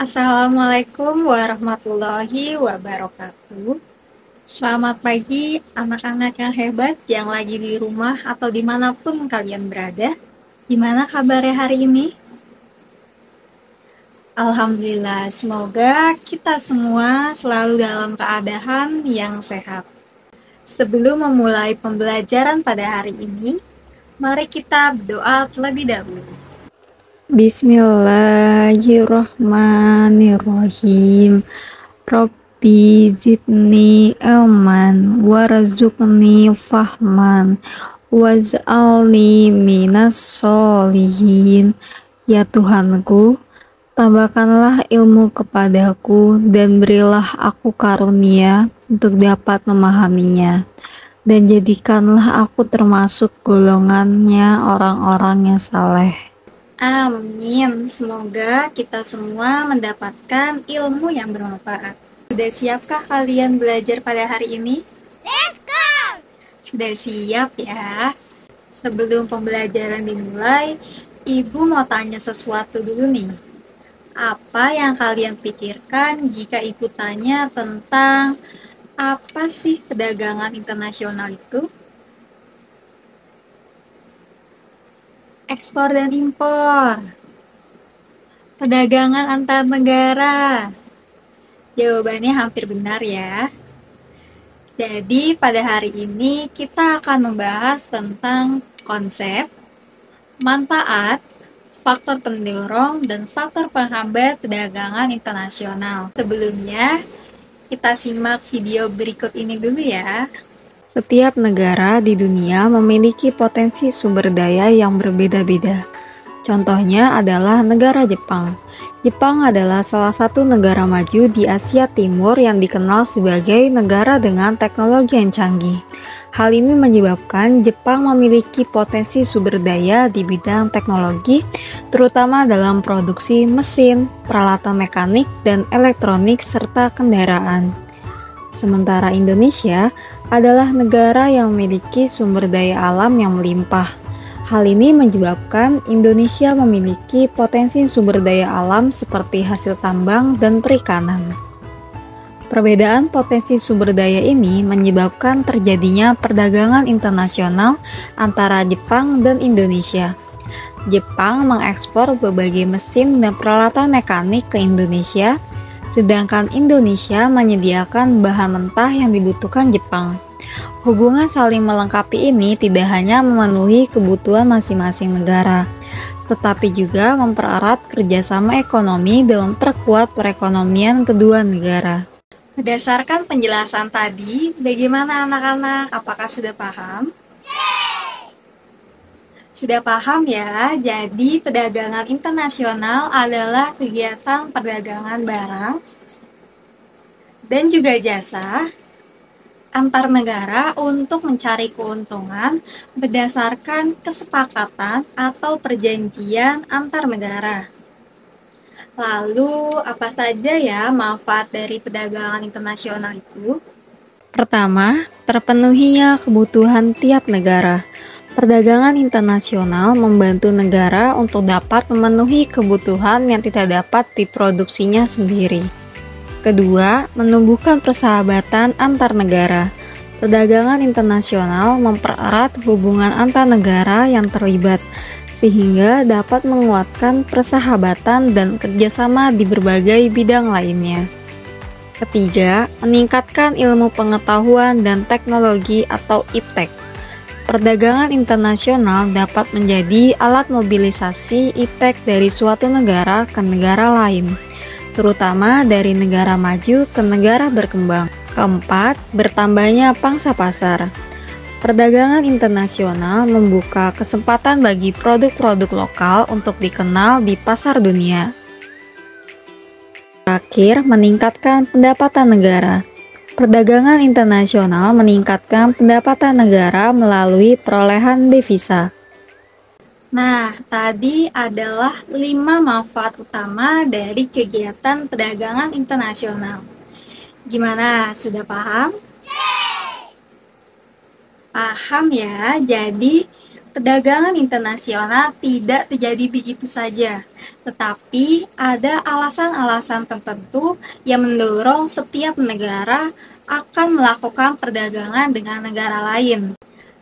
Assalamualaikum warahmatullahi wabarakatuh. Selamat pagi anak-anak yang hebat yang lagi di rumah atau dimanapun kalian berada. Gimana kabarnya hari ini? Alhamdulillah, semoga kita semua selalu dalam keadaan yang sehat. Sebelum memulai pembelajaran pada hari ini, mari kita berdoa terlebih dahulu. Bismillahirrahmanirrahim. Rabbi zidni ilman warzuqni fahman waj'alni minas sholihin. Ya Tuhanku, tambahkanlah ilmu kepadaku dan berilah aku karunia untuk dapat memahaminya, dan jadikanlah aku termasuk golongannya orang-orang yang saleh. Amin. Semoga kita semua mendapatkan ilmu yang bermanfaat. Sudah siapkah kalian belajar pada hari ini? Let's go! Sudah siap ya? Sebelum pembelajaran dimulai, Ibu mau tanya sesuatu dulu nih. Apa yang kalian pikirkan jika Ibu tanya tentang apa sih perdagangan internasional itu? Ekspor dan impor. Perdagangan antar negara. Jawabannya hampir benar ya. Jadi pada hari ini kita akan membahas tentang konsep, manfaat, faktor pendorong, dan faktor penghambat perdagangan internasional. Sebelumnya, kita simak video berikut ini dulu ya. Setiap negara di dunia memiliki potensi sumber daya yang berbeda-beda. Contohnya adalah negara Jepang. Jepang adalah salah satu negara maju di Asia Timur yang dikenal sebagai negara dengan teknologi yang canggih. Hal ini menyebabkan Jepang memiliki potensi sumber daya di bidang teknologi, terutama dalam produksi mesin, peralatan mekanik, dan elektronik, serta kendaraan. Sementara Indonesia adalah negara yang memiliki sumber daya alam yang melimpah. Hal ini menyebabkan Indonesia memiliki potensi sumber daya alam seperti hasil tambang dan perikanan. Perbedaan potensi sumber daya ini menyebabkan terjadinya perdagangan internasional antara Jepang dan Indonesia. Jepang mengekspor berbagai mesin dan peralatan mekanik ke Indonesia, sedangkan Indonesia menyediakan bahan mentah yang dibutuhkan Jepang. Hubungan saling melengkapi ini tidak hanya memenuhi kebutuhan masing-masing negara, tetapi juga mempererat kerjasama ekonomi dan memperkuat perekonomian kedua negara. Berdasarkan penjelasan tadi, bagaimana anak-anak? Apakah sudah paham? Sudah paham ya, jadi perdagangan internasional adalah kegiatan perdagangan barang dan juga jasa antar negara untuk mencari keuntungan berdasarkan kesepakatan atau perjanjian antar negara. Lalu, apa saja ya manfaat dari perdagangan internasional itu? Pertama, terpenuhinya kebutuhan tiap negara. Perdagangan internasional membantu negara untuk dapat memenuhi kebutuhan yang tidak dapat diproduksinya sendiri. Kedua, menumbuhkan persahabatan antar negara. Perdagangan internasional mempererat hubungan antar negara yang terlibat, sehingga dapat menguatkan persahabatan dan kerjasama di berbagai bidang lainnya. Ketiga, meningkatkan ilmu pengetahuan dan teknologi atau IPTEK. Perdagangan internasional dapat menjadi alat mobilisasi IPTEK dari suatu negara ke negara lain, terutama dari negara maju ke negara berkembang. Keempat, bertambahnya pangsa pasar. Perdagangan internasional membuka kesempatan bagi produk-produk lokal untuk dikenal di pasar dunia. Terakhir, meningkatkan pendapatan negara. Perdagangan internasional meningkatkan pendapatan negara melalui perolehan devisa. Nah, tadi adalah 5 manfaat utama dari kegiatan perdagangan internasional. Gimana, sudah paham? Paham ya, jadi Perdagangan internasional tidak terjadi begitu saja, tetapi ada alasan-alasan tertentu yang mendorong setiap negara akan melakukan perdagangan dengan negara lain.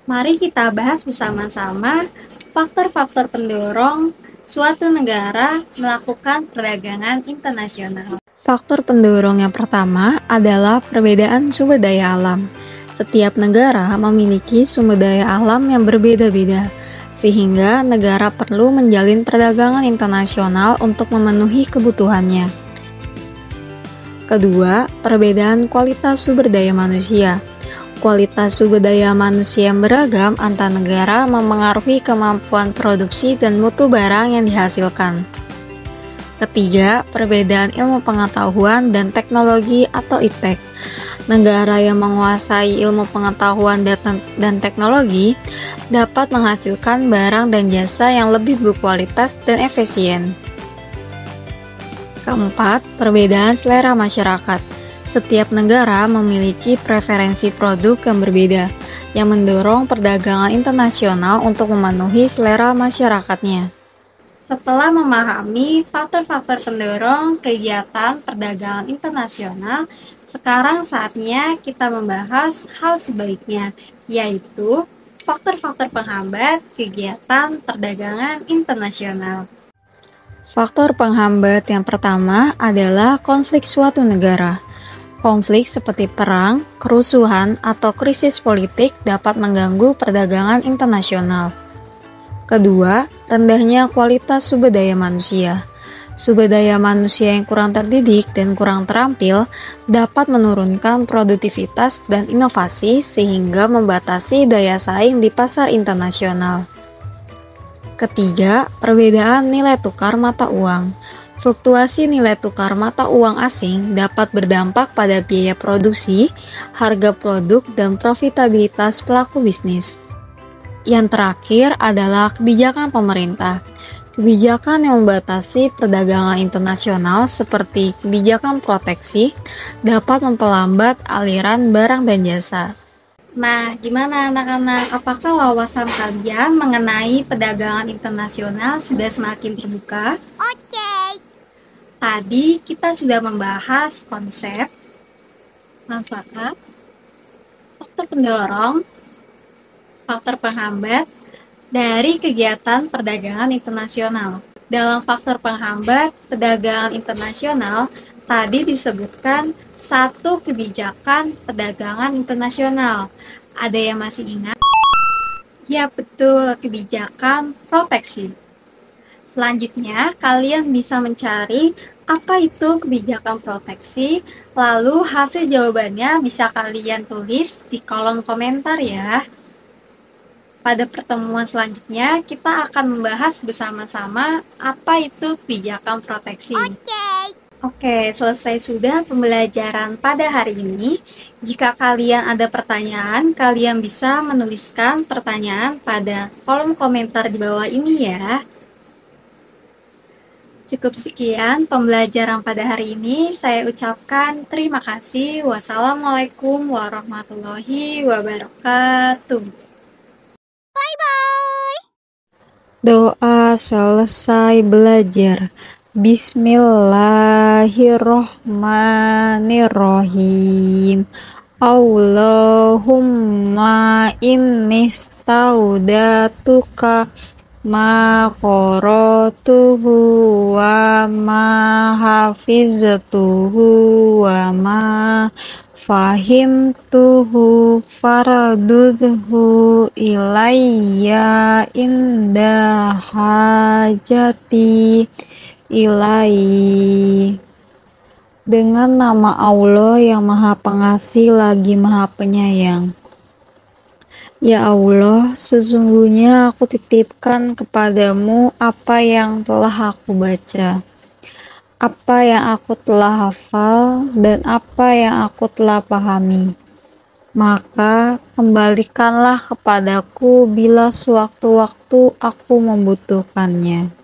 Mari kita bahas bersama-sama faktor-faktor pendorong suatu negara melakukan perdagangan internasional. Faktor pendorong yang pertama adalah perbedaan sumber daya alam. Setiap negara memiliki sumber daya alam yang berbeda-beda, sehingga negara perlu menjalin perdagangan internasional untuk memenuhi kebutuhannya. Kedua, perbedaan kualitas sumber daya manusia. Kualitas sumber daya manusia yang beragam antar negara memengaruhi kemampuan produksi dan mutu barang yang dihasilkan. Ketiga, perbedaan ilmu pengetahuan dan teknologi atau iptek. Negara yang menguasai ilmu pengetahuan dan teknologi dapat menghasilkan barang dan jasa yang lebih berkualitas dan efisien. Keempat, perbedaan selera masyarakat. Setiap negara memiliki preferensi produk yang berbeda, yang mendorong perdagangan internasional untuk memenuhi selera masyarakatnya. Setelah memahami faktor-faktor pendorong kegiatan perdagangan internasional, sekarang saatnya kita membahas hal sebaliknya, yaitu faktor-faktor penghambat kegiatan perdagangan internasional. Faktor penghambat yang pertama adalah konflik suatu negara. Konflik seperti perang, kerusuhan, atau krisis politik dapat mengganggu perdagangan internasional. Kedua, rendahnya kualitas sumber daya manusia. Sumber daya manusia yang kurang terdidik dan kurang terampil dapat menurunkan produktivitas dan inovasi sehingga membatasi daya saing di pasar internasional. Ketiga, perbedaan nilai tukar mata uang. Fluktuasi nilai tukar mata uang asing dapat berdampak pada biaya produksi, harga produk, dan profitabilitas pelaku bisnis. Yang terakhir adalah kebijakan pemerintah. Kebijakan yang membatasi perdagangan internasional seperti kebijakan proteksi dapat memperlambat aliran barang dan jasa. Nah, gimana anak-anak? Apakah wawasan kalian mengenai perdagangan internasional sudah semakin terbuka? Oke. Tadi kita sudah membahas konsep, manfaat, faktor pendorong, faktor penghambat dari kegiatan perdagangan internasional. Dalam faktor penghambat perdagangan internasional, tadi disebutkan satu kebijakan perdagangan internasional. Ada yang masih ingat? Ya betul, kebijakan proteksi. Selanjutnya, kalian bisa mencari apa itu kebijakan proteksi, lalu hasil jawabannya bisa kalian tulis di kolom komentar ya. Pada pertemuan selanjutnya, kita akan membahas bersama-sama apa itu kebijakan proteksi. Oke, selesai sudah pembelajaran pada hari ini. Jika kalian ada pertanyaan, kalian bisa menuliskan pertanyaan pada kolom komentar di bawah ini ya. Cukup sekian pembelajaran pada hari ini. Saya ucapkan terima kasih. Wassalamualaikum warahmatullahi wabarakatuh. Bye-bye. Doa selesai belajar. Bismillahirrohmanirrohim. Allahumma innistaudatuka ma qara'tuhu wa ma hafiztuhu wa ma fahimtuhu faradudhu ilayya inda hajati ilai. Dengan nama Allah yang Maha Pengasih lagi Maha Penyayang. Ya Allah, sesungguhnya aku titipkan kepadamu apa yang telah aku baca, apa yang aku telah hafal, dan apa yang aku telah pahami. Maka kembalikanlah kepadaku bila sewaktu-waktu aku membutuhkannya.